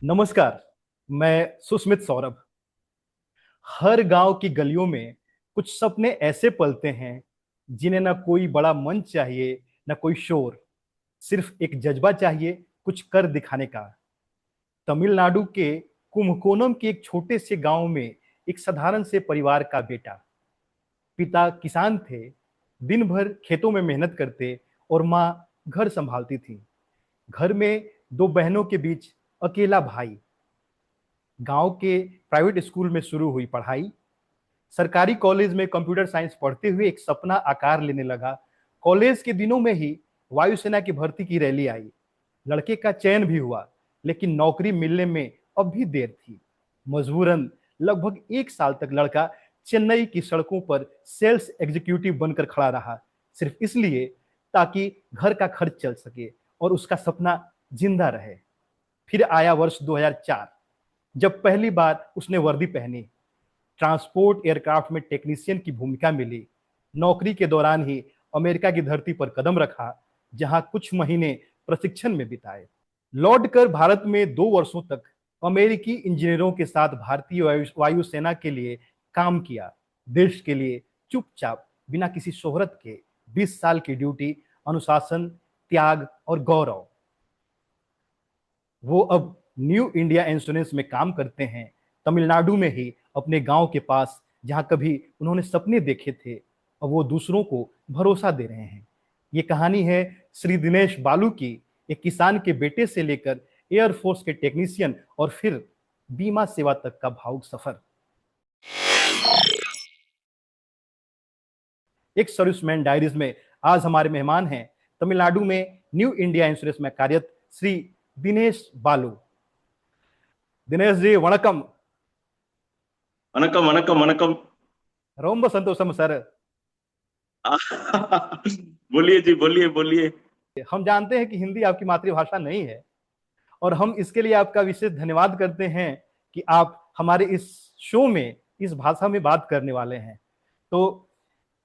नमस्कार। मैं सुस्मित सौरभ। हर गांव की गलियों में कुछ सपने ऐसे पलते हैं जिन्हें ना कोई बड़ा मंच चाहिए, ना कोई शोर। सिर्फ एक जज्बा चाहिए कुछ कर दिखाने का। तमिलनाडु के कुंभकोणम के एक छोटे से गांव में एक साधारण से परिवार का बेटा। पिता किसान थे, दिन भर खेतों में मेहनत करते और माँ घर संभालती थी। घर में दो बहनों के बीच अकेला भाई। गांव के प्राइवेट स्कूल में शुरू हुई पढ़ाई। सरकारी कॉलेज में कंप्यूटर साइंस पढ़ते हुए एक सपना आकार लेने लगा। कॉलेज के दिनों में ही वायुसेना की भर्ती की रैली आई। लड़के का चयन भी हुआ, लेकिन नौकरी मिलने में अब भी देर थी। मजबूरन लगभग एक साल तक लड़का चेन्नई की सड़कों पर सेल्स एग्जीक्यूटिव बनकर खड़ा रहा, सिर्फ इसलिए ताकि घर का खर्च चल सके और उसका सपना जिंदा रहे। फिर आया वर्ष 2004, जब पहली बार उसने वर्दी पहनी। ट्रांसपोर्ट एयरक्राफ्ट में टेक्नीशियन की भूमिका मिली। नौकरी के दौरान ही अमेरिका की धरती पर कदम रखा, जहां कुछ महीने प्रशिक्षण में बिताए। लौटकर भारत में 2 वर्षों तक अमेरिकी इंजीनियरों के साथ भारतीय वायुसेना के लिए काम किया। देश के लिए चुपचाप, बिना किसी शोहरत के 20 साल की ड्यूटी, अनुशासन, त्याग और गौरव। वो अब न्यू इंडिया इंश्योरेंस में काम करते हैं, तमिलनाडु में ही, अपने गांव के पास, जहां कभी उन्होंने सपने देखे थे। अब वो दूसरों को भरोसा दे रहे हैं। ये कहानी है श्री दिनेश बालू की, एक किसान के बेटे से लेकर एयरफोर्स के टेक्नीशियन और फिर बीमा सेवा तक का भावुक सफर। एक सर्विसमैन डायरीज में आज हमारे मेहमान हैं तमिलनाडु में न्यू इंडिया इंश्योरेंस में कार्यरत श्री दिनेश बालू। दिनेश जी, वणकम। வணக்கம் வணக்கம் வணக்கம். ரொம்ப சந்தோஷம் सर। बोलिए जी, बोलिए बोलिए. हम जानते हैं कि हिंदी आपकी मातृभाषा नहीं है, और हम इसके लिए आपका विशेष धन्यवाद करते हैं कि आप हमारे इस शो में इस भाषा में बात करने वाले हैं। तो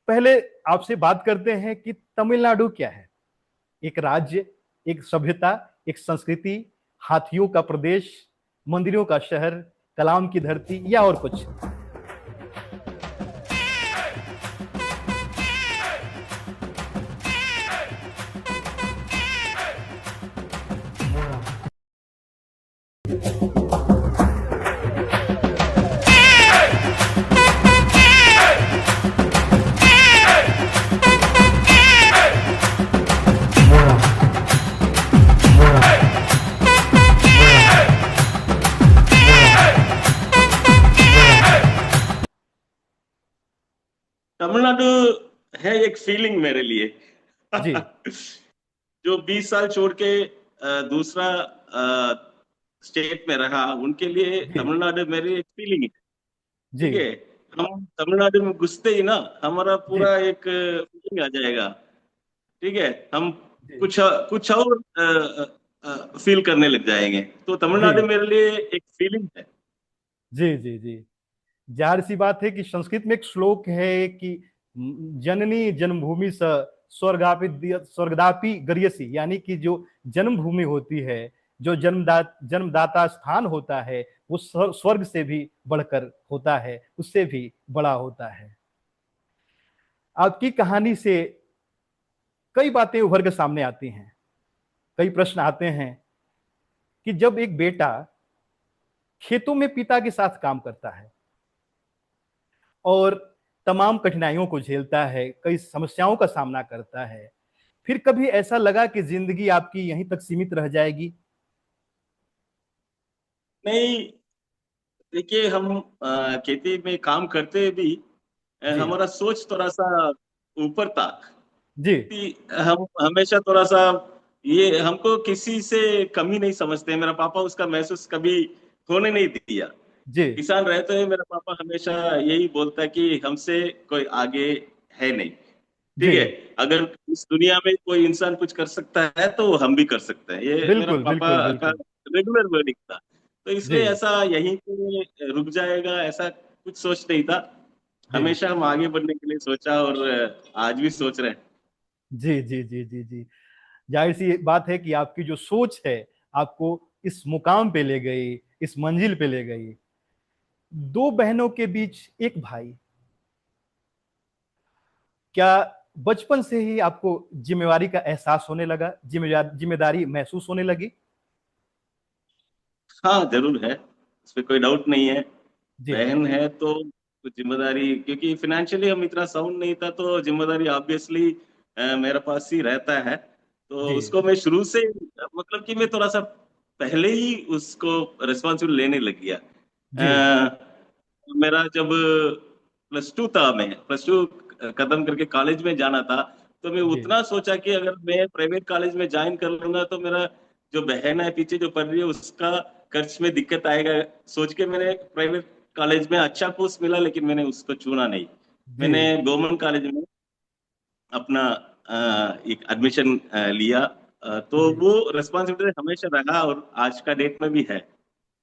पहले आपसे बात करते हैं कि तमिलनाडु क्या है। एक राज्य, एक सभ्यता, एक संस्कृति, हाथियों का प्रदेश, मंदिरों का शहर, कलाम की धरती, या और कुछ? तमिलनाडु है एक फीलिंग मेरे लिए. जी जो 20 साल छोड़ के दूसरा स्टेट में रहा, उनके लिए जी तमिलनाडु मेरी एक फीलिंग है. जी ठीक है. हम तमिलनाडु में घुसते ही ना, हमारा जी पूरा एक फीलिंग आ जाएगा. ठीक है. हम जी कुछ कुछ और फील करने लग जाएंगे. तो जी तमिलनाडु मेरे लिए एक फीलिंग है. जी जी जी। जाहिर सी बात है कि संस्कृत में एक श्लोक है कि जननी जन्मभूमि स स्वर्गापि स्वर्गदापि गरियसी, यानी कि जो जन्मभूमि होती है, जो जन्मदाता स्थान होता है, वो स्वर्ग से भी बढ़कर होता है, उससे भी बड़ा होता है। आपकी कहानी से कई बातें उभर कर सामने आती हैं। कई प्रश्न आते हैं कि जब एक बेटा खेतों में पिता के साथ काम करता है और तमाम कठिनाइयों को झेलता है, कई समस्याओं का सामना करता है, फिर कभी ऐसा लगा कि जिंदगी आपकी यहीं तक सीमित रह जाएगी? नहीं, देखिए, हम खेती में काम करते भी जी हमारा सोच थोड़ा सा ऊपर था. जी कि हम हमेशा थोड़ा सा, ये हमको किसी से कमी नहीं समझते. मेरा पापा उसका महसूस कभी होने नहीं दिया. जी किसान रहते हुए मेरा पापा हमेशा यही बोलता है कि हमसे कोई आगे है नहीं. जी। ठीक है. अगर इस दुनिया में कोई इंसान कुछ कर सकता है तो हम भी कर सकते हैं. ये मेरा बिल्कुल पापा बिल्कुल का बिल्कुल। रेगुलर वर्डिंग था. तो जी इसलिए ऐसा यहीं पे रुक जाएगा ऐसा कुछ सोच नहीं था. जी हमेशा हम आगे बढ़ने के लिए सोचा, और आज भी सोच रहे हैं. जी जी जी जी जी। जाहिर सी बात है कि आपकी जो सोच है आपको इस मुकाम पे ले गई, इस मंजिल पे ले गई। दो बहनों के बीच एक भाई, क्या बचपन से ही आपको जिम्मेवारी का एहसास होने लगा, जिम्मेदारी महसूस होने लगी? हाँ, जरूर है, इसमें कोई डाउट नहीं है। जी बहन है तो कुछ जिम्मेदारी, क्योंकि फिनेंशियली हम इतना साउंड नहीं था, तो जिम्मेदारी ऑब्वियसली मेरे पास ही रहता है। तो जी उसको मैं शुरू से, मतलब कि मैं थोड़ा सा पहले ही उसको रिस्पॉन्सिबल लेने लग गया। जी मेरा जब प्लस टू था, मैं प्लस टू खत्म करके कॉलेज में जाना था, तो मैं जी उतना सोचा कि अगर मैं प्राइवेट कॉलेज में ज्वाइन कर लूंगा तो मेरा जो बहन है पीछे जो पढ़ रही है उसका खर्च में दिक्कत आएगा। सोच के मैंने प्राइवेट कॉलेज में अच्छा कोर्स मिला, लेकिन मैंने उसको चुना नहीं। जी मैंने गवर्नमेंट कॉलेज में अपना एक एडमिशन लिया। तो जी वो रिस्पॉन्सिबिलिटी हमेशा रहा और आज का डेट में भी है।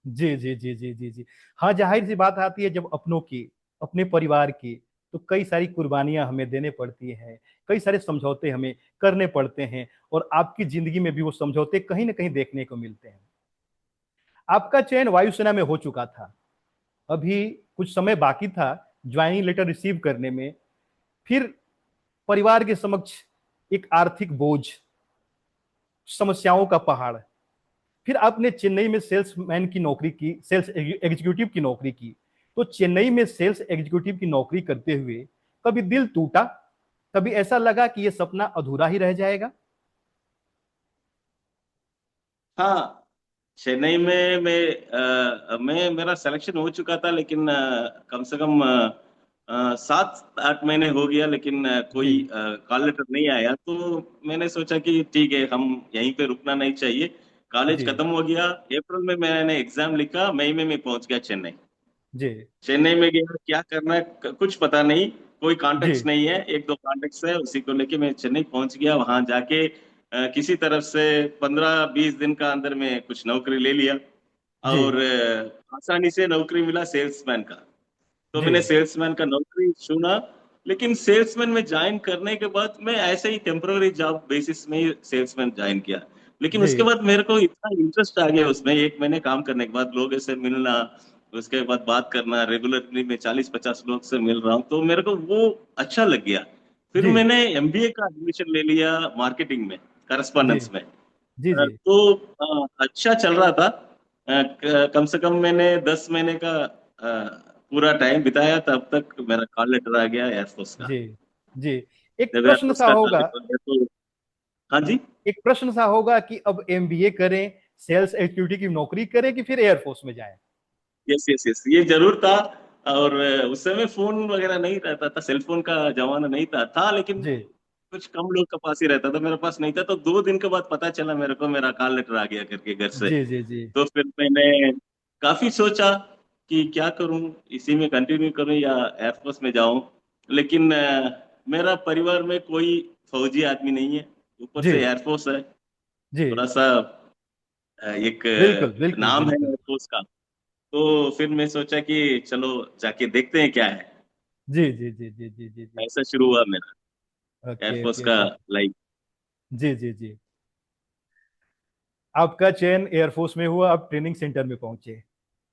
जी जी जी जी जी जी। हाँ, जाहिर सी बात आती है जब अपनों की, अपने परिवार की, तो कई सारी कुर्बानियां हमें देने पड़ती हैं, कई सारे समझौते हमें करने पड़ते हैं, और आपकी जिंदगी में भी वो समझौते कहीं ना कहीं देखने को मिलते हैं। आपका चयन वायुसेना में हो चुका था, अभी कुछ समय बाकी था ज्वाइनिंग लेटर रिसीव करने में। फिर परिवार के समक्ष एक आर्थिक बोझ, समस्याओं का पहाड़। फिर आपने चेन्नई में सेल्समैन की नौकरी की, सेल्स एग्जीक्यूटिव की नौकरी की। तो चेन्नई में सेल्स एग्जीक्यूटिव की नौकरी करते हुए कभी दिल टूटा, कभी ऐसा लगा कि यह सपना अधूरा ही रह जाएगा? हाँ, चेन्नई में मैं मेरा सिलेक्शन हो चुका था, लेकिन कम से कम 7-8 महीने हो गया, लेकिन जी कोई कॉल लेटर नहीं आया। तो मैंने सोचा कि ठीक है, हम यहीं पे रुकना नहीं चाहिए। कॉलेज जी खत्म हो गया, अप्रैल में मैंने एग्जाम लिखा, मई में मैं पहुंच गया चेन्नई। जी चेन्नई में गया, क्या करना है कुछ पता नहीं, कोई जी कॉन्टेक्ट नहीं है, एक दो कॉन्टेक्ट है, उसी को लेके मैं चेन्नई पहुंच गया। वहां जाके किसी तरफ से 15-20 दिन का अंदर में कुछ नौकरी ले लिया, जी और आसानी से नौकरी मिला सेल्समैन का। तो जी मैंने सेल्समैन का नौकरी चुना। लेकिन सेल्समैन में ज्वाइन करने के बाद मैं ऐसे ही टेम्पररी जॉब बेसिस में ही सेल्समैन ज्वाइन किया। लेकिन जी उसके बाद मेरे को इतना इंटरेस्ट आ गया उसमें, 1 महीने काम करने के बाद लोगों से मिलना, उसके बाद बात करना, रेगुलरली मैं 40-50 लोग से मिल रहा हूँ, तो मेरे को वो अच्छा लग गया। फिर जी मैंने एमबीए का एडमिशन ले लिया मार्केटिंग में, जी करस्पॉन्डेंस में। जी जी तो अच्छा चल रहा था। कम से कम मैंने 10 महीने का पूरा टाइम बिताया, तब तक मेरा कॉल लेटर आ गया एयरफोर्स का। जी जी। एक जब प्रश्न एयरफोर्स सा का कॉल होगा, लेटर आ गया तो, हाँ जी। कि अब एमबीए करें, सेल्स एग्जीक्यूटिव की नौकरी करें, कि फिर एयरफोर्स में जाएं? यस यस यस, ये जरूर था। और उस समय फोन वगैरह नहीं रहता था, सेलफोन का जमाना नहीं था लेकिन जी कुछ कम लोग के पास ही रहता था, मेरे पास नहीं था। तो 2 दिन के बाद पता चला मेरे को, मेरा कॉल लेटर आ गया करके घर से। जी जी जी तो फिर मैंने काफी सोचा कि क्या करूं, इसी में कंटिन्यू करूं या एयरफोर्स में जाऊं। लेकिन मेरा परिवार में कोई फौजी आदमी नहीं है, ऊपर जी से एयरफोर्स है, जी। थोड़ा सा एक बिल्कुल बिल्कुल नाम है बिल्कुल। एयरफोर्स का। तो फिर मैं सोचा कि चलो जाके देखते हैं क्या है। जी जी जी जी जी जी जी। ऐसा शुरू हुआ मेरा ओके एयरफोर्स ओके का ओके। लाइफ। जी जी जी। आपका चयन एयरफोर्स में हुआ, आप ट्रेनिंग सेंटर में पहुंचे।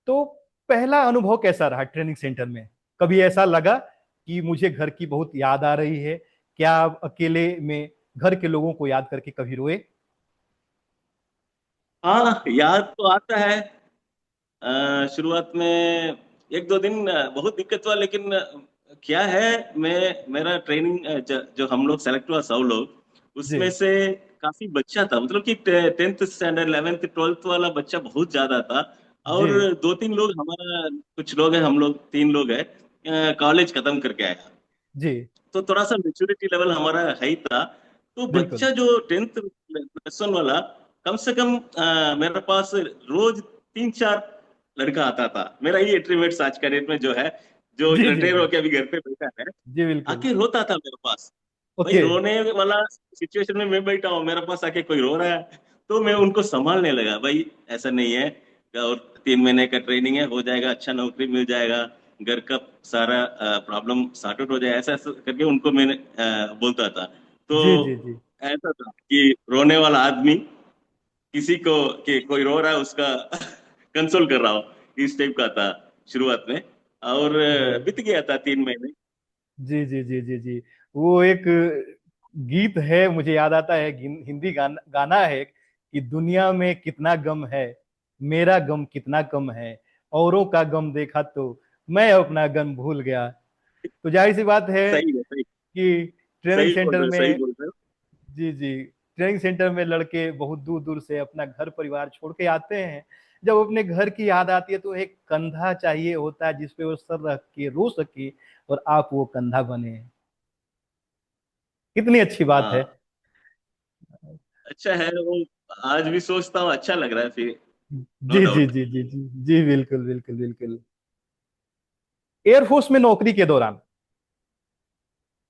तो पहला अनुभव कैसा रहा ट्रेनिंग सेंटर में? कभी ऐसा लगा कि मुझे घर की बहुत याद आ रही है? क्या आप अकेले में घर के लोगों को याद करके कभी रोए? हाँ, याद तो आता है। शुरुआत में 1-2 दिन बहुत दिक्कत हुआ, लेकिन क्या है, मेरा ट्रेनिंग जो हम लोग सेलेक्ट हुआ 100 लोग, जी उसमें से काफी बच्चा था, मतलब कि 10th स्टैंडर्ड 11th 12th वाला बच्चा बहुत ज्यादा था। जी और 2-3 लोग हमारा, कुछ लोग हैं, हम लोग 3 लोग हैं, कॉलेज खत्म करके आया। जी। तो थोड़ा सा मेच्योरिटी लेवल हमारा हाई था। तो बिल्कुल। बच्चा जो 10th प्लस 1 वाला, कम से कम मेरे पास रोज 3-4 लड़का आता था। मेरा ये एट्रीमेट्स आज का डेट में जो है, जो जी जी रिटायर जी होके अभी घर पे बैठा है, जी बिल्कुल। आके रोता था मेरे पास। भाई, ओके। रोने वाला सिचुएशन में मैं बैठा हूँ, मेरे पास आके कोई रो रहा है। तो मैं उनको संभालने लगा, भाई ऐसा नहीं है, और 3 महीने का ट्रेनिंग है, हो जाएगा, अच्छा नौकरी मिल जाएगा, घर का सारा प्रॉब्लम सॉर्ट आउट हो जाए, ऐसा ऐसा करके उनको मैंने बोलता था। तो जी जी जी ऐसा था कि रोने वाला आदमी किसी को कि कोई रो रहा है उसका कंसोल कर रहा हो, इस टाइप का था शुरुआत में। और जी बीत गया था 3 महीने। जी जी जी जी जी। वो एक गीत है, मुझे याद आता है, हिंदी गाना है कि दुनिया में कितना गम है, मेरा गम कितना कम है, औरों का गम देखा तो मैं अपना गम भूल गया। तो जाहिर सी बात है सही है, सही। कि ट्रेनिंग सही बोल सेंटर रहे हो, सही में, बोल रहे हो। जी जी, ट्रेनिंग सेंटर में लड़के बहुत दूर दूर से अपना घर परिवार छोड़ के आते हैं। जब अपने घर की याद आती है तो एक कंधा चाहिए होता है जिसपे वो सर रख के रो सके, और आप वो कंधा बने। कितनी अच्छी बात है। हाँ, अच्छा है वो। आज भी सोचता हूँ, अच्छा लग रहा है फिर। नो जी जी डाउट। जी जी जी जी, बिल्कुल बिल्कुल बिल्कुल। एयरफोर्स में नौकरी के दौरान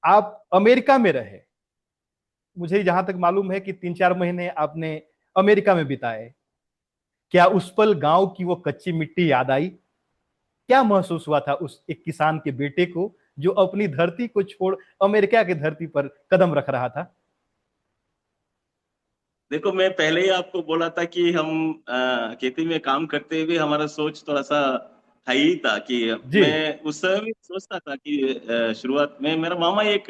आप अमेरिका में रहे, मुझे जहां तक मालूम है कि 3-4 महीने आपने अमेरिका में बिताए। क्या उस पल गांव की वो कच्ची मिट्टी याद आई? क्या महसूस हुआ था उस एक किसान के बेटे को जो अपनी धरती को छोड़ अमेरिका की धरती पर कदम रख रहा था? देखो, मैं पहले ही आपको बोला था कि हम खेती में काम करते हुए हमारा सोच थोड़ा सा हाई ही था कि जी मैं उस समय भी सोचता था कि शुरुआत में मेरा मामा एक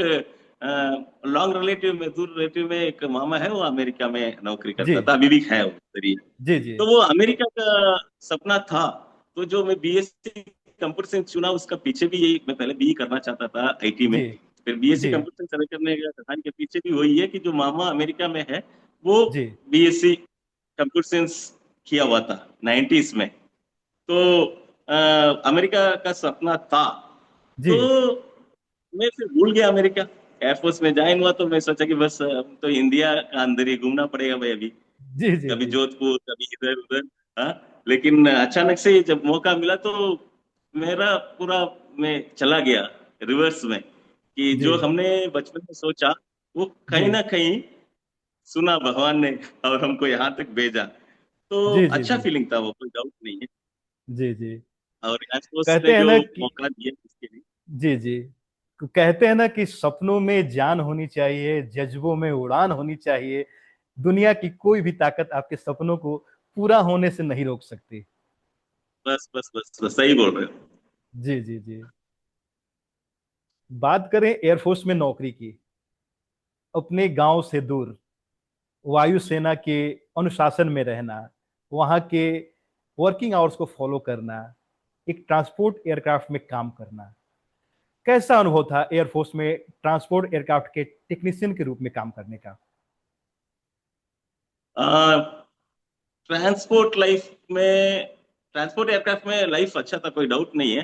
लॉन्ग रिलेटिव में, दूर रिलेटिव में एक मामा है, वो अमेरिका में नौकरी जी करता था, अभी भी है वो उधर। जी जी तो वो अमेरिका का सपना था। तो जो मैं बीएससी कंप्यूटर साइंस चुना, उसका पीछे भी यही, मैं पहले बीई करना चाहता था आईटी में। जी फिर बीएससी जी कंप्यूटर साइंस सेलेक्ट करने का कहानी के पीछे भी वही है कि जो मामा अमेरिका में है, वो जी बीएससी कंप्यूटर साइंस किया हुआ था 90s में। तो अमेरिका का सपना था। जी तो मैं फिर भूल गया अमेरिका। एयरफोर्स में ज्वाइन हुआ तो मैं सोचा कि बस तो इंडिया का अंदर ही घूमना पड़ेगा भाई अभी। जी जी कभी जी जोधपुर, कभी इधर उधर। हाँ, लेकिन अचानक से जब मौका मिला तो मेरा पूरा, मैं चला गया रिवर्स में, कि जी जो हमने बचपन में सोचा वो जी कहीं ना कहीं सुना भगवान ने, और हमको यहाँ तक भेजा। तो जी जी अच्छा जी फीलिंग था वो, कोई डाउट नहीं है। जी जी। और एयरफोर्स ने कहते हैं जो ना कि, मौका दिया इसके लिए। जी जी, कहते हैं ना कि सपनों में जान होनी चाहिए, जज्बों में उड़ान होनी चाहिए। दुनिया की कोई भी ताकत आपके सपनों को पूरा होने से नहीं रोक सकती। बस बस बस बस, सही बोल रहे हो। जी जी जी। बात करें एयरफोर्स में नौकरी की, अपने गांव से दूर, वायुसेना के अनुशासन में रहना, वहां के वर्किंग आवर्स को फॉलो करना, एक ट्रांसपोर्ट एयरक्राफ्ट में काम करना, कैसा अनुभव था एयरफोर्स में ट्रांसपोर्ट एयरक्राफ्ट के टेक्नीशियन के रूप में काम करने का? ट्रांसपोर्ट लाइफ में, ट्रांसपोर्ट एयरक्राफ्ट में लाइफ अच्छा था, कोई डाउट नहीं है।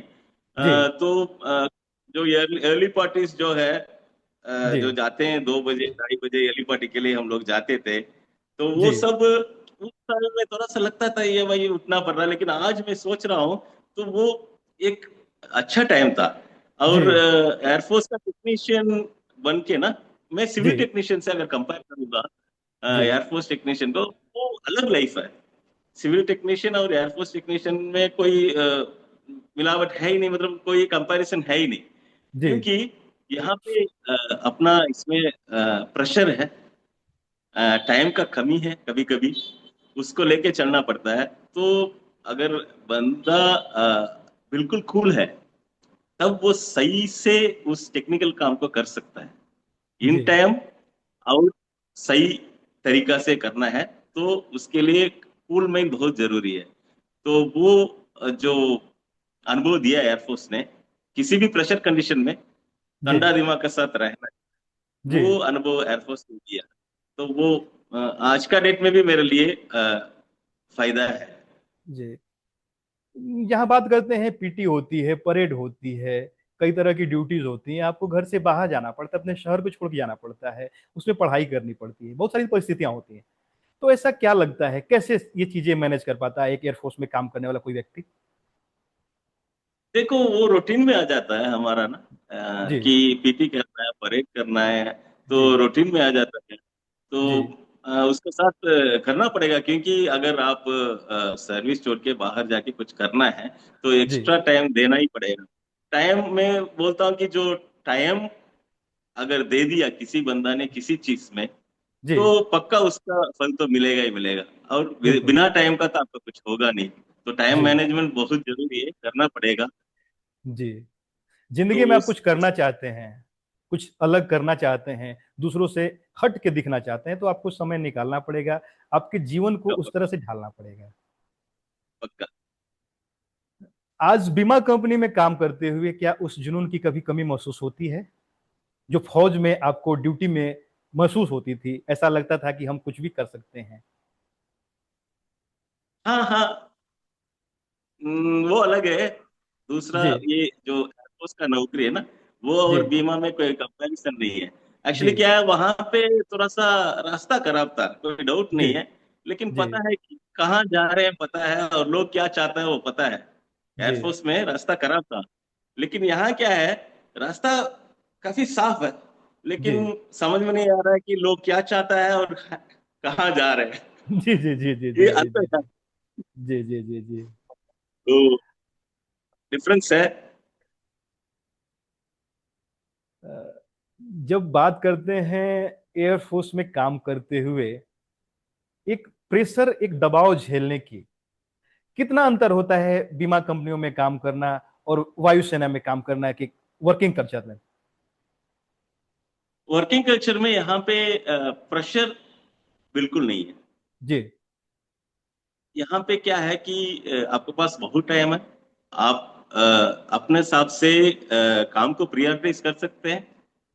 जी तो जो अर्ली पार्टीज जो है, जी जो जाते हैं 2 बजे 2:30 बजे अर्ली पार्टी के लिए हम लोग जाते थे। तो जी वो सब उस समय में थोड़ा सा लगता था ये भाई उठना पड़ रहा है, लेकिन आज मैं सोच रहा हूँ तो वो एक अच्छा टाइम था। जी और एयरफोर्स का टेक्नीशियन बन के ना, मैं जी सिविल टेक्नीशियन से अगर कंपेयर करूंगा जी एयरफोर्स टेक्नीशियन को, वो अलग लाइफ है। सिविल टेक्नीशियन और एयरफोर्स टेक्नीशियन में कोई मिलावट है ही नहीं, मतलब कोई कंपैरिजन है ही नहीं। जी क्योंकि यहाँ पे अपना इसमें प्रेशर है, टाइम का कमी है, कभी कभी उसको लेके चलना पड़ता है। तो अगर बंदा बिल्कुल कूल है, तब वो सही से उस टेक्निकल काम को कर सकता है इन जी टाइम, और सही तरीका से करना है। तो उसके लिए कूल माइंड बहुत जरूरी है। तो वो जो अनुभव दिया एयरफोर्स ने, किसी भी प्रेशर कंडीशन में जी ठंडा दिमाग के साथ रहना, जी वो अनुभव एयरफोर्स ने दिया। तो वो आज का डेट में भी मेरे लिए फायदा है। जी। यहाँ बात करते हैं, पीटी होती है, परेड होती है, कई तरह की ड्यूटीज होती हैं, आपको घर से बाहर जाना पड़ता है, अपने शहर को छोड़ के जाना पड़ता है, उसमें पढ़ाई करनी पड़ती है, बहुत सारी परिस्थितियां होती हैं। तो ऐसा क्या लगता है, कैसे ये चीजें मैनेज कर पाता है एक एयरफोर्स में काम करने वाला कोई व्यक्ति? देखो, वो रूटीन में आ जाता है हमारा ना, जी कि पीटी करना है, परेड करना है, जी तो रूटीन में आ जाता है। जी तो उसके साथ करना पड़ेगा, क्योंकि अगर आप सर्विस छोड़ के बाहर जाके कुछ करना है तो जी एक्स्ट्रा टाइम देना ही पड़ेगा। टाइम मैं बोलता हूँ कि जो टाइम अगर दे दिया किसी बंदा ने किसी चीज में, जी तो पक्का उसका फल तो मिलेगा ही मिलेगा। और बिल्कुल। बिना टाइम का तो आपका कुछ होगा नहीं। तो टाइम जी मैनेजमेंट बहुत जरूरी है, करना पड़ेगा। जी। तो जिंदगी में आप उस कुछ करना चाहते हैं, कुछ अलग करना चाहते हैं, दूसरों से हट के दिखना चाहते हैं, तो आपको समय निकालना पड़ेगा, आपके जीवन को उस तरह से ढालना पड़ेगा। पक्का। आज बीमा कंपनी में काम करते हुए क्या उस जुनून की कभी कमी महसूस होती है, जो फौज में आपको ड्यूटी में महसूस होती थी, ऐसा लगता था कि हम कुछ भी कर सकते हैं? हाँ हाँ। वो अलग है। दूसरा, जी ये जो एयरफोर्स का नौकरी है ना, वो जी और बीमा में कोई कंपैरिजन नहीं है। जी एक्चुअली क्या है, वहां पे थोड़ा सा रास्ता खराब था, कोई डाउट जी नहीं है। लेकिन जी पता है कि कहाँ जा रहे हैं, पता है, और लोग क्या चाहते हैं वो पता है। जी एयरफोर्स में रास्ता खराब था। लेकिन यहाँ क्या है, रास्ता काफी साफ है। जी लेकिन समझ में नहीं आ रहा है कि लोग क्या चाहता है और कहाँ जा रहे हैं। जी जी जी जी जी ये जी अंतर जी है। जी जी जी जी। तो डिफरेंस है। अ, जब बात करते हैं एयरफोर्स में काम करते हुए एक प्रेशर, एक दबाव झेलने की, कितना अंतर होता है बीमा कंपनियों में काम करना और वायुसेना में काम करना की वर्किंग कल्चर में? वर्किंग कल्चर में यहाँ पे प्रेशर बिल्कुल नहीं है। जी यहाँ पे क्या है कि आपके पास बहुत टाइम है। आप अपने हिसाब से काम को प्रायोरिटाइज कर सकते हैं।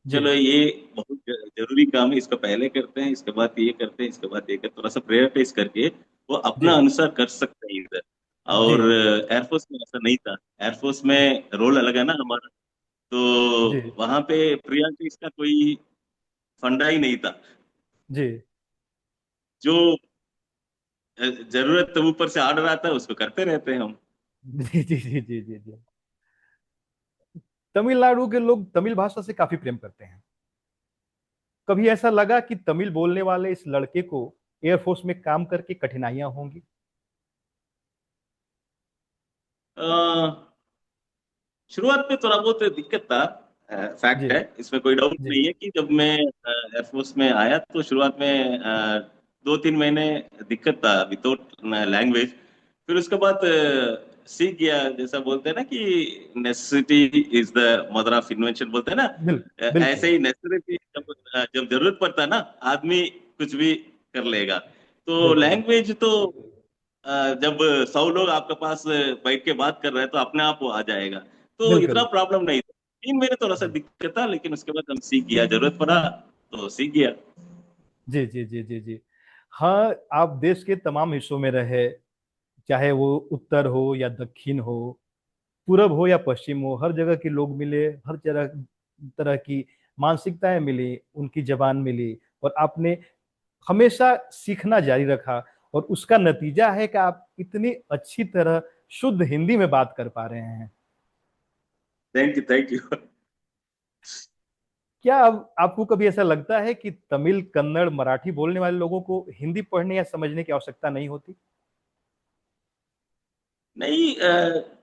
जी चलो ये बहुत जरूरी काम है, इसको पहले करते हैं, इसके बाद ये करते हैं, इसके बाद ये करते हैं, थोड़ा सा प्रायोरिटाइज करके वो जी अपना अनुसार कर सकते हैं इधर। जी और एयरफोर्स में ऐसा नहीं था। एयरफोर्स में रोल अलग है ना हमारा। जी तो वहां पे प्रायोरिटीज का कोई फंडा ही नहीं था। जी जो जरूरत ऊपर से ऑर्डर आता है उसको करते रहते हैं हम। जी जी जी जी जी जी। तमिलनाडु के लोग तमिल भाषा से काफी प्रेम करते हैं। कभी ऐसा लगा कि तमिल बोलने वाले इस लड़के को एयरफोर्स में काम करके कठिनाइयां होंगी? अ, शुरुआत में थोड़ा बहुत दिक्कत था। जी फैक्ट है, इसमें कोई डाउट जी नहीं है कि जब मैं एयरफोर्स में आया तो शुरुआत में 2-3 महीने दिक्कत था विदाउट लैंग्वेज। फिर उसके बाद सीख गया। जैसा बोलते हैं ना कि necessity is the mother of invention, बोलते हैं ना। ऐसे बिल्कुल ही नेसेसिटी, जब जब जरूरत पड़ता है ना, आदमी कुछ भी कर लेगा। तो बिल्कुल लैंग्वेज तो जब 100 लोग आपके पास बैठ के बात कर रहे हैं तो अपने आप वो आ जाएगा। तो इतना बिल्कुल। प्रॉब्लम नहीं था। 3 महीने थोड़ा सा जी दिक्कत था, लेकिन उसके बाद हम सीख गया, जरूरत पड़ा तो सीख गया। जी जी जी जी जी। हाँ, आप देश के तमाम हिस्सों में रहे, चाहे वो उत्तर हो या दक्षिण हो, पूरब हो या पश्चिम हो, हर जगह के लोग मिले, हर तरह तरह की मानसिकताएं मिली, उनकी जबान मिली, और आपने हमेशा सीखना जारी रखा। और उसका नतीजा है कि आप इतनी अच्छी तरह शुद्ध हिंदी में बात कर पा रहे हैं। Thank you, thank you. क्या अब आपको कभी ऐसा लगता है कि तमिल, कन्नड़, मराठी बोलने वाले लोगों को हिंदी पढ़ने या समझने की आवश्यकता नहीं होती? नहीं,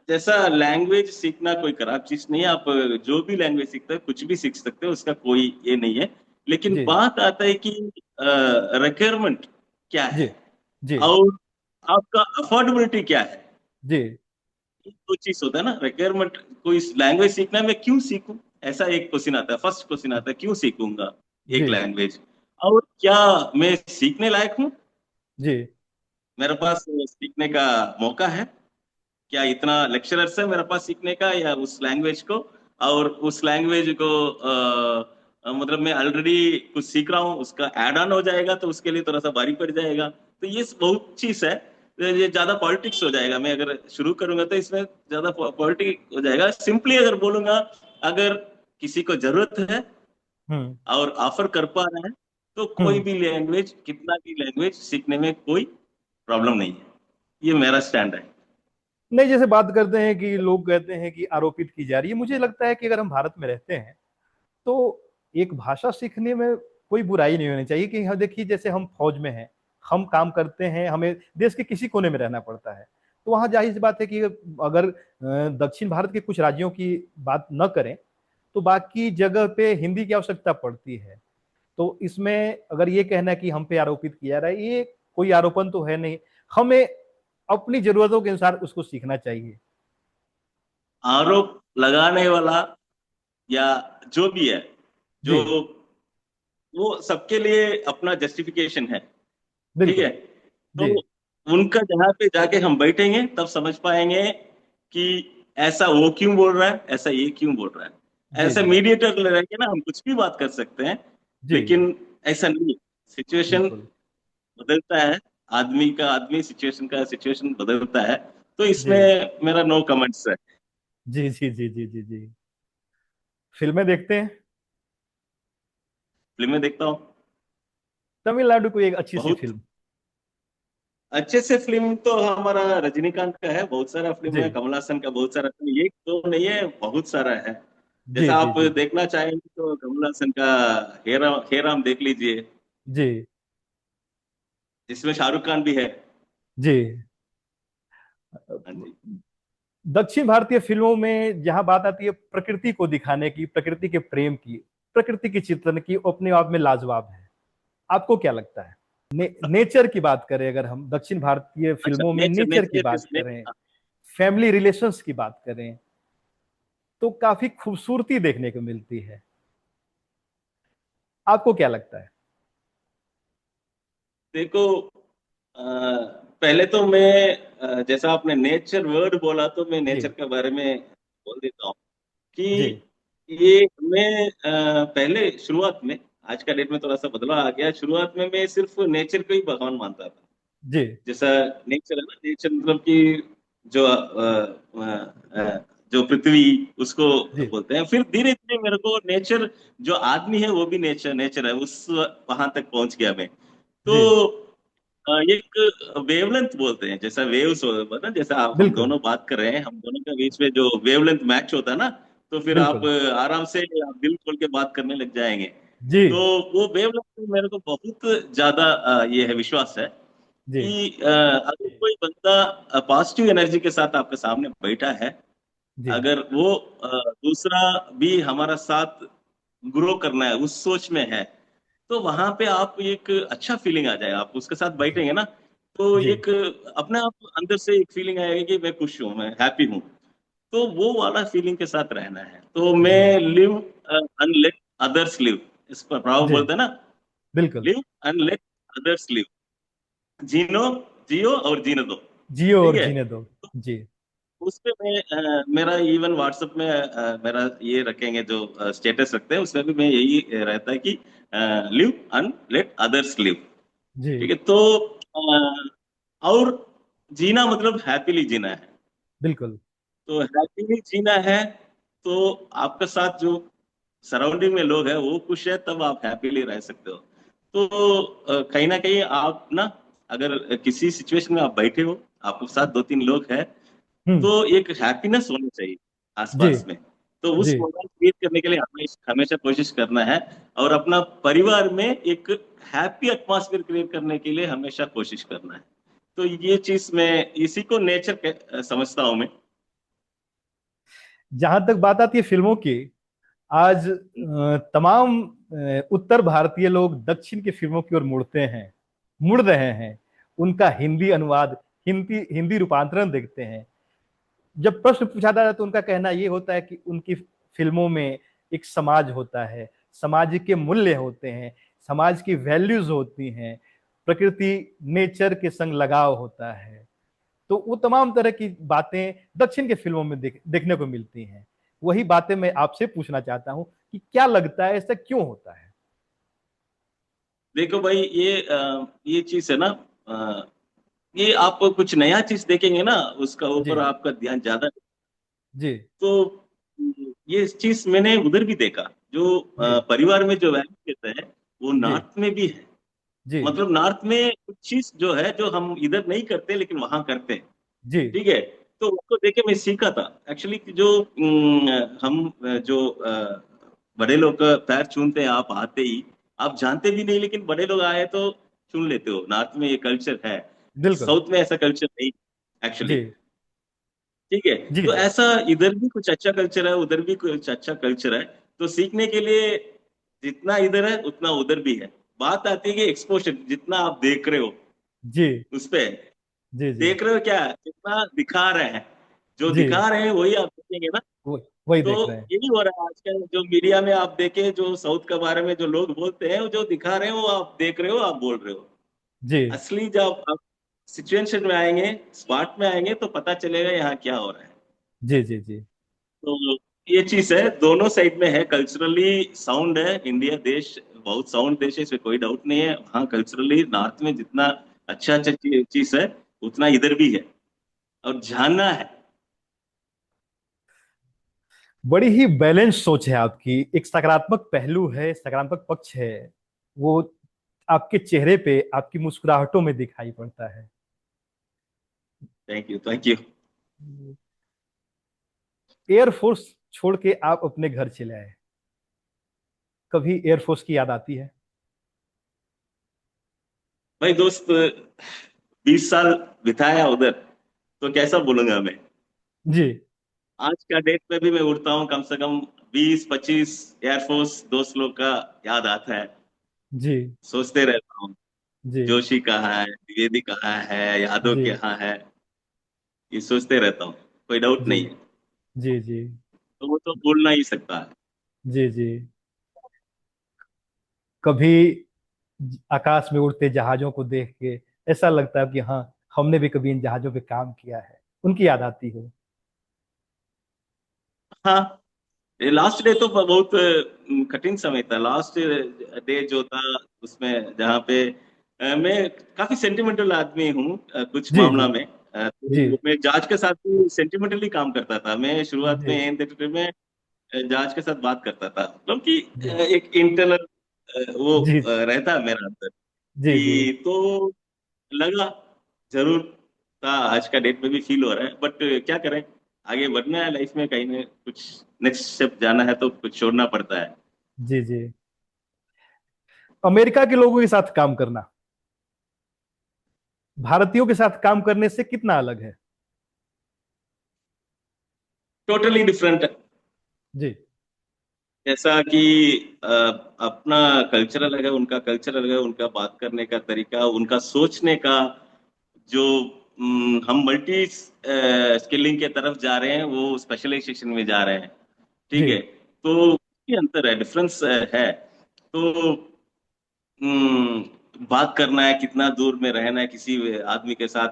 जैसा लैंग्वेज सीखना कोई खराब चीज नहीं है। आप जो भी लैंग्वेज सीखते हैं कुछ भी सीख सकते हो, उसका कोई ये नहीं है। लेकिन जी बात आता है कि रिक्वायरमेंट क्या जी है जी और आपका अफोर्डेबिलिटी क्या है। जी ये दो चीज होता है ना। रिक्वायरमेंट, कोई लैंग्वेज सीखना है, मैं क्यों सीखूं, ऐसा एक क्वेश्चन आता है। फर्स्ट क्वेश्चन आता है, क्यों सीखूंगा जी एक लैंग्वेज। और क्या मैं सीखने लायक हूँ, जी मेरे पास सीखने का मौका है, क्या इतना लेक्चरर्स है मेरे पास सीखने का, या उस लैंग्वेज को। और उस लैंग्वेज को मतलब मैं ऑलरेडी कुछ सीख रहा हूँ, उसका ऐड ऑन हो जाएगा तो उसके लिए थोड़ा सा भारी पड़ जाएगा। तो ये बहुत चीज है। ये ज्यादा पॉलिटिक्स हो जाएगा, मैं अगर शुरू करूंगा तो इसमें ज्यादा पॉलिटिक्स हो जाएगा। सिंपली अगर बोलूंगा, अगर किसी को जरूरत है हम्म और ऑफर कर पा रहा है तो कोई हम्म। भी लैंग्वेज, कितना भी लैंग्वेज सीखने में कोई प्रॉब्लम नहीं है। ये मेरा स्टैंड है। नहीं, जैसे बात करते हैं कि लोग कहते हैं कि आरोपित की जा रही है, मुझे लगता है कि अगर हम भारत में रहते हैं तो एक भाषा सीखने में कोई बुराई नहीं होनी चाहिए। कि हाँ, देखिए जैसे हम फौज में हैं, हम काम करते हैं, हमें देश के किसी कोने में रहना पड़ता है, तो वहां जाहिर सी बात है कि अगर दक्षिण भारत के कुछ राज्यों की बात न करें तो बाकी जगह पे हिंदी की आवश्यकता पड़ती है। तो इसमें अगर ये कहना है कि हम पे आरोपित किया जा रहा है, ये कोई आरोपण तो है नहीं। हमें अपनी जरूरतों के अनुसार उसको सीखना चाहिए। आरोप लगाने वाला या जो भी है, जी। जो वो सबके लिए अपना जस्टिफिकेशन है। ठीक बिल्कुल। है। तो जी उनका जहां पे जाके हम बैठेंगे तब समझ पाएंगे कि ऐसा वो क्यों बोल रहा है, ऐसा ये क्यों बोल रहा है। जी। ऐसा जी मीडिएटर रहेंगे ना, हम कुछ भी बात कर सकते हैं। जी। लेकिन ऐसा नहीं, सिचुएशन बिल्कुल। बदलता है, आदमी का आदमी, सिचुएशन का सिचुएशन बदलता है। तो जी इसमें मेरा नो कमेंट्स है। जी जी जी जी जी जी। फिल्में देखते हैं? फिल्में देखता हूँ। तमिलनाडु को एक अच्छी सी बहुत फिल्म। अच्छे से फिल्म तो हमारा रजनीकांत का है, बहुत सारा फिल्म जी है, कमल हासन का बहुत सारा फिल्म, ये तो नहीं है, बहुत सारा है। जी जैसा जी आप जी जी देखना चाहेंगे तो कमल हासन का हेराम देख लीजिए, जी जिसमें शाहरुख खान भी है। जी। हाँ जी। दक्षिण भारतीय फिल्मों में जहां बात आती है प्रकृति को दिखाने की, प्रकृति के प्रेम की, प्रकृति के चित्रण की, वो अपने आप में लाजवाब है। आपको क्या लगता है? नेचर की बात करें, अगर हम दक्षिण भारतीय अच्छा, फिल्मों में नेचर नेचर की नेचर बात किसने, करें, फैमिली रिलेशंस की बात करें, तो काफी खूबसूरती देखने को मिलती है। आपको क्या लगता है? देखो, पहले तो मैं, जैसा आपने नेचर वर्ड बोला तो मैं जी नेचर के बारे में बोल देता हूँ कि जी ये मैं, पहले शुरुआत में, आज का डेट में थोड़ा सा बदलाव आ गया, शुरुआत में मैं सिर्फ नेचर को ही भगवान मानता था। जी। जैसा नेचर है ना, नेचर मतलब कि जो जो पृथ्वी, उसको जी बोलते हैं। फिर धीरे धीरे मेरे को नेचर, जो आदमी है वो भी नेचर नेचर है, उस वहां तक पहुंच गया मैं। तो जी। एक वेवलेंथ बोलते हैं, जैसा वेव्स होता है ना, जैसा आप हम बिल्कुल दोनों बात कर रहे हैं, हम दोनों के बीच में जो वेवलेंथ मैच होता है ना, तो फिर आप बिल्कुल। आराम से आप दिल खोल के बात करने लग जाएंगे। जी तो वो वेवलेंथ में मेरे को बहुत ज्यादा ये है, विश्वास है जी कि अगर कोई बंदा पॉजिटिव एनर्जी के साथ आपके सामने बैठा है, जी अगर वो दूसरा भी हमारा साथ ग्रो करना है उस सोच में है, तो वहां पे आप एक अच्छा फीलिंग आ जाएगा, आप उसके साथ जी बैठेंगे ना, तो जी एक अपने आप अंदर से एक फीलिंग आएगी कि मैं खुश हूँ, मैं हैप्पी हूँ। तो वो वाला फीलिंग के साथ रहना है। तो जी मैं live and let others live, इस पर प्रभाव जी। बोलते हैं ना, बिल्कुल। Live and let others live, जीनो, जियो और जीने दो। जियो ठीक और है। जीने दो। जी उस पे मैं, मेरा इवन व्हाट्सएप में मेरा ये रखेंगे, जो स्टेटस रखते हैं उसमें भी मैं यही रहता है कि live and let others live. जी। ठीक है। तो और जीना मतलब हैप्पीली जीना है। बिल्कुल। तो हैप्पीली जीना है, तो आपके साथ जो सराउंडिंग में लोग हैं वो खुश है, तब आप हैप्पीली रह सकते हो। तो कहीं ना कहीं आप ना, अगर किसी सिचुएशन में आप बैठे हो, आपके साथ दो तीन लोग हैं, हम्म। तो एक हैप्पीनेस होनी चाहिए जी आसपास में। तो उस जी। मोमेंट क्रिएट करने के लिए हमें हमेशा कोशिश करना है, और अपना परिवार में एक हैप्पी एटमॉस्फेयर क्रिएट करने के लिए हमेशा कोशिश करना है। तो ये चीज मैं इसी को नेचर समझता हूँ मैं। जहां तक बात आती है फिल्मों की, आज तमाम उत्तर भारतीय लोग दक्षिण की फिल्मों की ओर मुड़ते हैं, मुड़ रहे हैं। उनका हिंदी अनुवाद, हिंदी हिंदी रूपांतरण देखते हैं। जब प्रश्न पूछा जाता है तो उनका कहना ये होता है कि उनकी फिल्मों में एक समाज होता है, समाज के मूल्य होते हैं, समाज की वैल्यूज होती हैं, प्रकृति, नेचर के संग लगाव होता है। तो वो तमाम तरह की बातें दक्षिण के फिल्मों में देखने को मिलती हैं। वही बातें मैं आपसे पूछना चाहता हूं कि क्या लगता है, ऐसा क्यों होता है? देखो भाई, ये चीज है ना, ये आप कुछ नया चीज देखेंगे ना, उसका जी ऊपर आपका ध्यान ज्यादा। जी तो ये चीज मैंने उधर भी देखा, जो जी परिवार में जो वैल्यू देता है वो जी नॉर्थ में भी है। जी मतलब नॉर्थ में कुछ चीज जो है, जो हम इधर नहीं करते लेकिन वहां करते हैं। जी ठीक है। तो उसको देख के मैं सीखा था एक्चुअली, जो हम जो बड़े लोग का पैर छूते हैं आप आते ही, आप जानते भी नहीं लेकिन बड़े लोग आए तो छून लेते हो, नॉर्थ में ये कल्चर है। बिल्कुल। साउथ में ऐसा कल्चर नहीं जी एक्चुअली। ठीक है। जी तो जी ऐसा इधर भी कुछ अच्छा कल्चर है, उधर भी कुछ अच्छा कल्चर है। तो सीखने के लिए जितना इधर है उतना उधर भी है। बात आती है कि एक्सपोजर जितना आप देख रहे हो जी उस पे, जी जी देख रहे हो क्या जितना दिखा रहे हैं, जो जी। दिखा रहे हैं वही आप देखेंगे ना। वही तो देख रहे हैं। यही हो रहा है आजकल, जो मीडिया में आप देखे, जो साउथ के बारे में जो लोग बोलते हैं, वो जो दिखा रहे हो वो आप देख रहे हो, आप बोल रहे हो। जी असली जब आप सिचुएशन में आएंगे, स्पॉट में आएंगे, तो पता चलेगा यहाँ क्या हो रहा है। जी जी जी तो ये चीज है, दोनों साइड में है। कल्चरली साउंड है इंडिया देश, बहुत साउंड देश है, इसमें कोई डाउट नहीं है। हाँ, कल्चरली नॉर्थ में जितना अच्छा अच्छा चीज है, उतना इधर भी है, और जानना है। बड़ी ही बैलेंस सोच है आपकी। एक सकारात्मक पहलू है, सकारात्मक पक्ष है, वो आपके चेहरे पे, आपकी मुस्कुराहटों में दिखाई पड़ता है। Thank you, thank you. Air force छोड़ के आप अपने घर चले आए, कभी एयरफोर्स की याद आती है? भाई दोस्त, 20 साल बिताया उधर, तो कैसा बोलूंगा मैं। जी आज का डेट में भी मैं उड़ता हूँ, कम से कम 20-25 एयरफोर्स दोस्त लोग का याद आता है। जी सोचते रहता हूँ, जी जोशी कहाँ है, द्विवेदी कहाँ है, यादव जी कहाँ है, ये सोचते रहता हूँ। कोई डाउट जी नहीं है। जी जी तो वो तो बोलना ही सकता है। जी जी। कभी आकाश में उड़ते जहाजों को देख के ऐसा लगता है कि हाँ, हमने भी कभी इन जहाजों पे काम किया है, उनकी याद आती हो? हाँ, लास्ट डे तो बहुत कठिन समय था। लास्ट डे जो था उसमें, जहाँ पे मैं काफी सेंटिमेंटल आदमी हूँ कुछ जी जी मामला में। जी तो मैं जहाज के साथ भी सेंटिमेंटली काम करता था। मैं शुरुआत में जी एन थिएटर में जहाज के साथ बात करता था, मतलब कि जी एक इंटरनल वो जी रहता है मेरा अंदर जी जी कि, तो लगा जरूर था। आज का डेट में भी फील हो रहा है, बट क्या करें, आगे बढ़ना है लाइफ में, कहीं ना कुछ नेक्स्ट स्टेप जाना है, तो कुछ छोड़ना पड़ता है। जी जी। अमेरिका के लोगों के साथ काम करना भारतीयों के साथ काम करने से कितना अलग है? टोटली डिफरेंट है। जी जैसा कि अपना कल्चर अलग है, उनका कल्चर अलग है, उनका बात करने का तरीका, उनका सोचने का जो हम मल्टी स्किलिंग के तरफ जा रहे हैं, वो स्पेशलाइजेशन में जा रहे हैं। जी ठीक है, तो ये अंतर है, डिफरेंस है। तो बात करना है, कितना दूर में रहना है किसी आदमी के साथ,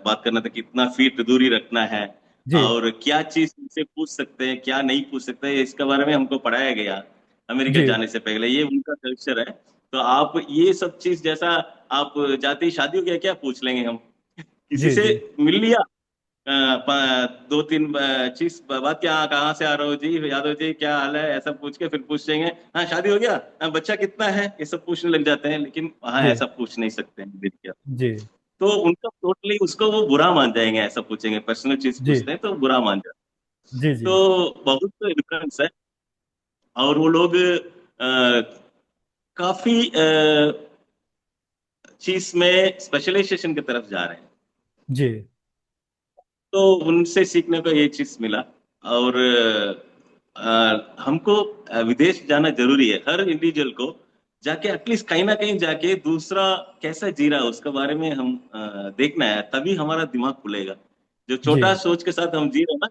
बात करना था, कितना फीट दूरी रखना है, जी और क्या चीज उनसे पूछ सकते हैं, क्या नहीं पूछ सकते, इसके बारे में हमको पढ़ाया गया अमेरिका जी जाने से पहले। ये उनका कल्चर है। तो आप ये सब चीज, जैसा आप जाते ही शादी हो गया क्या पूछ लेंगे हम, किसी जी से जी मिल लिया, दो तीन चीज बात, क्या कहाँ से आ रहे हो जी, यादव जी क्या हाल है, ऐसा पूछ के फिर पूछेंगे हाँ शादी हो गया, हाँ, बच्चा कितना है, ये सब पूछने लग जाते हैं। लेकिन वहाँ जी ऐसा पूछ नहीं सकते हैं अमेरिका। जी तो उनका टोटली उसको वो बुरा मान जाएंगे, ऐसा पूछेंगे, पर्सनल चीज जी पूछते हैं तो बुरा मान जाते जी हैं। जी तो बहुत डिफरेंस है। और वो लोग काफी चीज में स्पेशलाइजेशन की तरफ जा रहे हैं। जी तो उनसे सीखने को ये चीज मिला। और हमको विदेश जाना जरूरी है, हर इंडिविजुअल को जाके एटलीस्ट कहीं ना कहीं जाके दूसरा कैसा जी रहा है उसके बारे में हम देखना है, तभी हमारा दिमाग खुलेगा। जो जी छोटा सोच के साथ हम जी रहे हैं ना,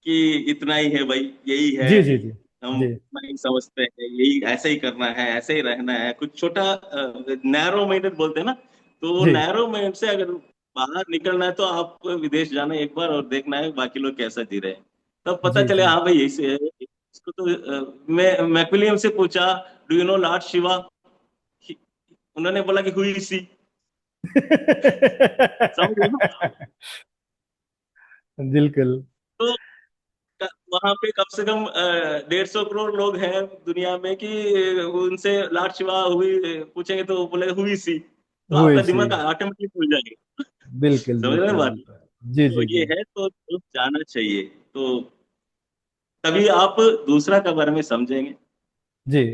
कि इतना ही है भाई, यही है, जी जी जी हम जी इतना ही समझते हैं, यही ऐसे ही करना है, ऐसे ही रहना है, कुछ छोटा नैरो माइंडेड बोलते हैं ना। तो वो जी नैरो माइंड से अगर बाहर निकलना है, तो आपको विदेश जाना है एक बार, और देखना है बाकी लोग कैसा जी रहे हैं, तब पता जी चले जी हाँ भाई यही से है। इसको तो मैं मैक्विलियम से पूछा, do you know Lord Shiva, उन्होंने बोला कि हुई सी। समझ रहे हो ना? बिल्कुल। तो वहां पे कम से कम 150 करोड़ लोग हैं दुनिया में, कि उनसे लाट शिवा हुई पूछेंगे तो वो बोले हुई सी, तो हुई आपका सी। दिमाग ऑटोमेटिक खुल जाएगा। बिल्कुल समझ रहे हैं बिल्कुल बात? बिल्कुल। जी तो जी ये जी है, तो जाना चाहिए, तो तभी आप दूसरा के बारे में समझेंगे। जी।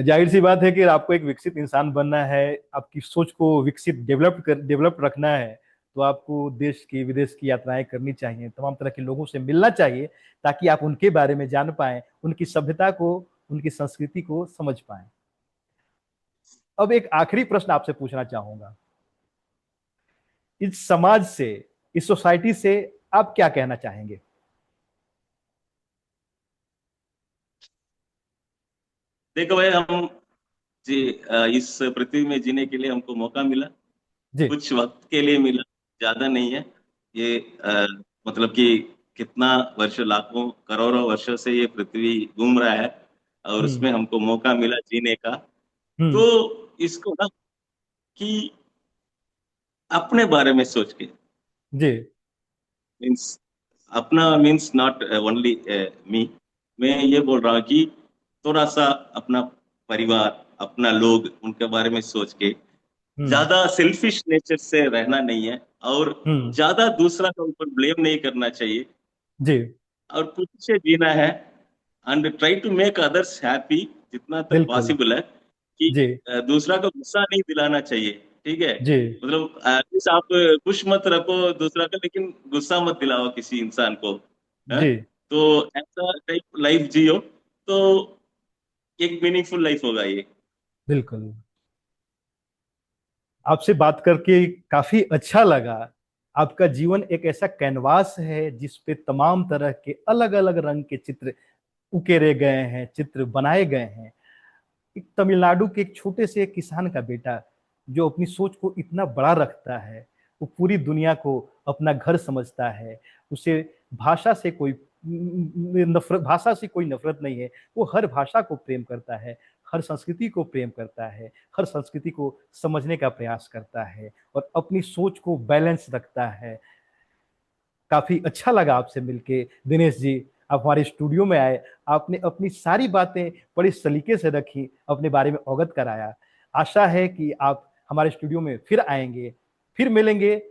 जाहिर सी बात है कि आपको एक विकसित इंसान बनना है, आपकी सोच को विकसित डेवलप रखना है, तो आपको देश की विदेश की यात्राएं करनी चाहिए, तमाम तरह के लोगों से मिलना चाहिए, ताकि आप उनके बारे में जान पाएं, उनकी सभ्यता को, उनकी संस्कृति को समझ पाएं। अब एक आखिरी प्रश्न आपसे पूछना चाहूंगा, इस समाज से, इस सोसाइटी से आप क्या कहना चाहेंगे? देखो भाई, हम जी इस पृथ्वी में जीने के लिए हमको मौका मिला, जी। कुछ वक्त के लिए मिला, ज्यादा नहीं है ये। मतलब कि कितना वर्ष, लाखों करोड़ों वर्षों से ये पृथ्वी घूम रहा है, और हम्म। उसमें हमको मौका मिला जीने का। हम्म। तो इसको ना, कि अपने बारे में सोच के, जी। मीन्स अपना, मीन्स नॉट ओनली मी, मैं ये बोल रहा हूँ कि थोड़ा सा अपना परिवार, अपना लोग, उनके बारे में सोच के, हम्म। ज्यादा सेल्फिश नेचर से रहना नहीं है, और हम्म। ज्यादा दूसरा का ऊपर ब्लेम नहीं करना चाहिए, जी। और खुद से जीना है, and try to make others happy जितना तक बिल्कुल। पॉसिबल है, कि जी। दूसरा को गुस्सा नहीं दिलाना चाहिए। ठीक है, जी। मतलब एटलीस्ट आप खुश मत रखो दूसरा का, लेकिन गुस्सा मत दिलाओ किसी इंसान को। है, जी। तो ऐसा टाइप लाइफ जियो, तो एक मीनिंगफुल लाइफ होगा ये। बिल्कुल। आपसे बात करके काफी अच्छा लगा। आपका जीवन एक ऐसा कैनवास है जिस पे तमाम तरह के अलग अलग रंग के चित्र उकेरे गए हैं, चित्र बनाए गए हैं। एक तमिलनाडु के एक छोटे से किसान का बेटा जो अपनी सोच को इतना बड़ा रखता है, वो पूरी दुनिया को अपना घर समझता है। उसे भाषा से कोई नफरत, भाषा से कोई नफरत नहीं है। वो हर भाषा को प्रेम करता है, हर संस्कृति को प्रेम करता है, हर संस्कृति को समझने का प्रयास करता है और अपनी सोच को बैलेंस रखता है। काफी अच्छा लगा आपसे मिलके दिनेश जी। आप हमारे स्टूडियो में आए, आपने अपनी सारी बातें बड़ी सलीके से रखी, अपने बारे में अवगत कराया। आशा है कि आप हमारे स्टूडियो में फिर आएंगे, फिर मिलेंगे,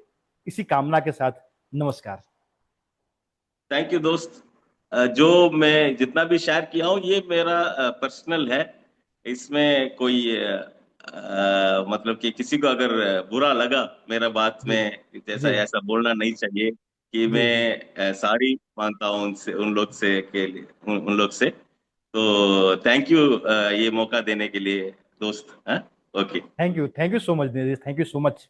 इसी कामना के साथ। नमस्कार। थैंक यू दोस्त। जो मैं जितना भी शेयर किया हूँ, ये मेरा पर्सनल है। इसमें कोई मतलब कि किसी को अगर बुरा लगा मेरा बात जी। में, जैसा जी। ऐसा बोलना नहीं चाहिए, कि जी। जी। मैं सॉरी मानता हूँ उनसे, उन लोग से के लिए, उन लोग से। तो थैंक यू ये मौका देने के लिए दोस्त। हाँ, okay. Thank you so much Dinesh, thank you so much.